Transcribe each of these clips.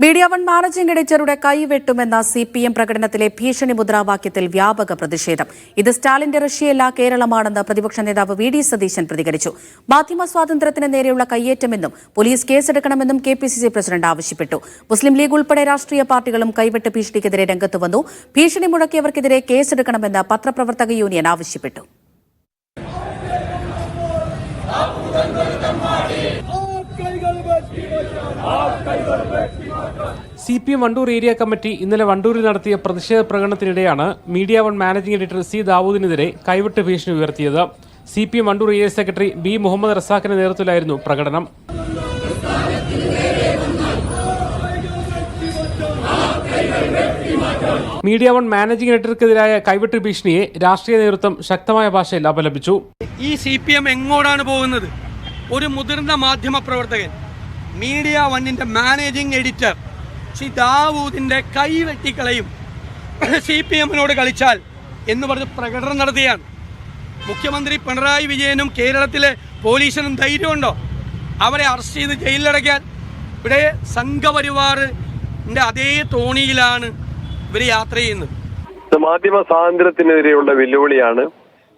Media One managing എഡിറ്ററുടെ കൈവെട്ടുമെന്ന CPM പ്രകടനത്തിലെ ഭീഷണി മുദ്രാവാക്യത്തിൽ വ്യാപക പ്രതിഷേധം. ഇത് സ്റ്റാലിന്റെ റഷ്യയല്ല കേരളമാണെന്ന് പ്രതിപക്ഷ നേതാവ് വി ഡി സതീശൻ പ്രതികരിച്ചു. മാധ്യമ സ്വാതന്ത്ര്യത്തിന് നേരെയുള്ള കയ്യേറ്റമെന്നും പോലീസ് കേസെടുക്കണമെന്നും കെപിസിസി പ്രസിഡന്റ് ആവശ്യപ്പെട്ടു. മുസ്ലിം ലീഗ് ഉൾപ്പെടെ രാഷ്ട്രീയ പാർട്ടികളും കൈവെട്ട് ഭീഷണിക്കെതിരെ രംഗത്ത് വന്നു. ഭീഷണി മുഴക്കിയവർക്കെതിരെ കേസെടുക്കണമെന്ന് പത്രപ്രവർത്തക യൂണിയൻ ആവശ്യപ്പെട്ടു. സിപിഎം വണ്ടൂർ ഏരിയ കമ്മിറ്റി ഇന്നലെ വണ്ടൂരിൽ നടത്തിയ പ്രതിഷേധ പ്രകടനത്തിനിടെയാണ് Media One managing editor C ദാവൂദിനെതിരെ കൈവെട്ട് ഭീഷണി ഉയർത്തിയത്. CPM Wandoor area secretary B Muhammad റസാഖിന്റെ നേതൃത്വത്തിലായിരുന്നു പ്രകടനം. മീഡിയ വൺ മാനേജിംഗ് എഡിറ്റർക്കെതിരായ കൈവെട്ട് ഭീഷണിയെ രാഷ്ട്രീയ നേതൃത്വം ശക്തമായ ഭാഷയിൽ അപലപിച്ചു. ഈ സിപിഎം എങ്ങോട്ടാണ് പോകുന്നത്? ഒരു മുതിർന്ന മാധ്യമ പ്രവർത്തകൻ മീഡിയ വണ്ണിന്റെ മാനേജിംഗ് എഡിറ്റർ ശ്രീ ദാവൂദിന്റെ കൈ വെട്ടിക്കളയും സിപിഎമ്മിനോട് കളിച്ചാൽ എന്ന് പറഞ്ഞ് പ്രകടനം നടത്തിയാണ്. മുഖ്യമന്ത്രി പിണറായി വിജയനും കേരളത്തിലെ പോലീസിനും ധൈര്യമുണ്ടോ അവരെ അറസ്റ്റ് ചെയ്ത് ജയിലിലടയ്ക്കാൻ? ഇവിടെ സംഘപരിവാറിന്റെ അതേ തോണിയിലാണ് ഇവർ യാത്ര ചെയ്യുന്നത്. മാധ്യമ സ്വാതന്ത്ര്യത്തിനെതിരെയുള്ള വെല്ലുവിളിയാണ്.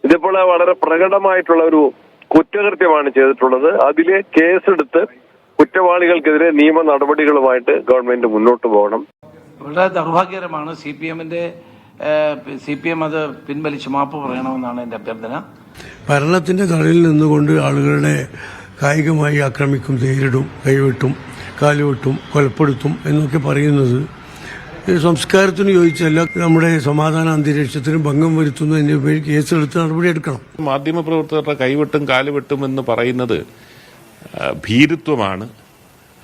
ഇതിപ്പോൾ വളരെ പ്രകടമായിട്ടുള്ള ഒരു കുറ്റകൃത്യമാണ് ചെയ്തിട്ടുള്ളത്. അതിലെ കേസെടുത്ത് കുറ്റവാളികൾക്കെതിരെ നിയമ നടപടികളുമായിട്ട് ഗവൺമെന്റ് മുന്നോട്ട് പോകണം. വളരെ ദൗർഭാഗ്യകരമാണ്. സിപിഎം അത് പിൻവലിച്ച് മാപ്പ് പറയണമെന്നാണ് എന്റെ അഭ്യർത്ഥന. ഭരണത്തിന്റെ തടയിൽ നിന്നുകൊണ്ട് ആളുകളുടെ കായികമായി ആക്രമിക്കും, നേരിടും, കൈവെട്ടും, കാലുവെട്ടും, കൊലപ്പെടുത്തും എന്നൊക്കെ പറയുന്നത് സംസ്കാരത്തിന് യോജിച്ചല്ല. നമ്മുടെ സമാധാന അന്തരീക്ഷത്തിന് ഭംഗം വരുത്തുന്നതിന്റെ പേരിൽ കേസെടുത്ത് നടപടിയെടുക്കണം. മാധ്യമപ്രവർത്തകരുടെ കൈവെട്ടും കാലുവെട്ടും എന്ന് പറയുന്നത് ഭീരുത്വമാണ്.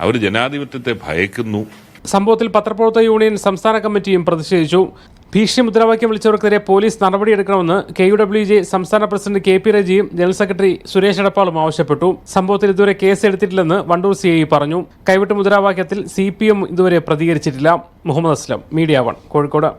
അവർ ജനാധിപത്യത്തെ ഭയക്കുന്നു. സംഭവത്തിൽ പത്രപ്രവർത്തക യൂണിയൻ സംസ്ഥാന കമ്മിറ്റിയും പ്രതിഷേധിച്ചു. ഭീഷണി മുദ്രാവാക്യം വിളിച്ചവർക്കെതിരെ പോലീസ് നടപടിയെടുക്കണമെന്ന് KUWJ സംസ്ഥാന പ്രസിഡന്റ് KP രജിയും ജനറൽ സെക്രട്ടറി സുരേഷ് എടപ്പാളും ആവശ്യപ്പെട്ടു. സംഭവത്തിൽ ഇതുവരെ കേസ് എടുത്തിട്ടില്ലെന്ന് വണ്ടൂർ CI പറഞ്ഞു. കൈവെട്ട് മുദ്രാവാക്യത്തിൽ CPM ഇതുവരെ പ്രതികരിച്ചിട്ടില്ല. Muhammad Aslam, Media One, Kozhikode.